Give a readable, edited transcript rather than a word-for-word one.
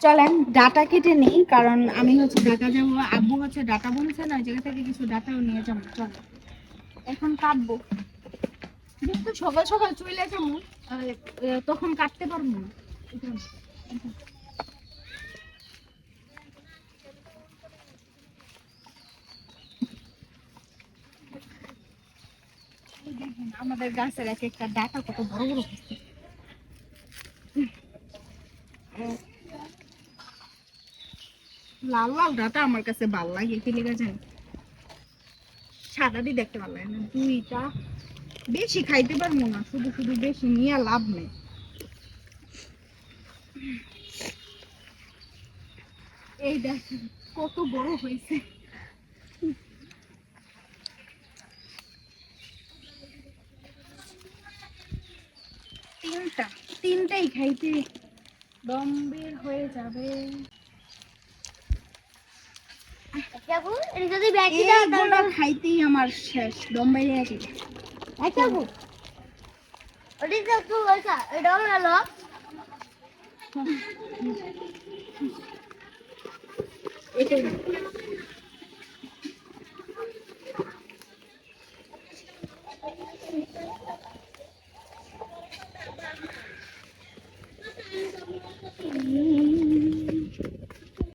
চলেন ডাটা কেটে নিই, কারণ আমি হচ্ছে ঢাকা যাবো, আব্বু হচ্ছে ডাটা বলছে না, ওই জায়গা থেকে কিছু ডাটাও নিয়ে যাবো। চল এখন কাটবো, কিন্তু সকাল সকাল চলে যাবো, তখন কাটতে পারবো না। আমাদের গাছের এক একটা ডাটা কত বড় বড় হচ্ছে। লাল লাল ডাটা আমার কাছে ভালো লাগে, কি লেগে যায় সাদা দিয়ে দেখতে ভালো লাগে না। দুইটা বেশি খাইতে পারবো না, শুধু শুধু বেশি নিয়ে লাভ নেই। এই দেখেন কত বড় হয়েছে। তিনটাই খাইতে দম বের হয়ে যাবে। এইগুলো খাইতেই আমার শেষ, দম বের হয়ে যাবে। এটাই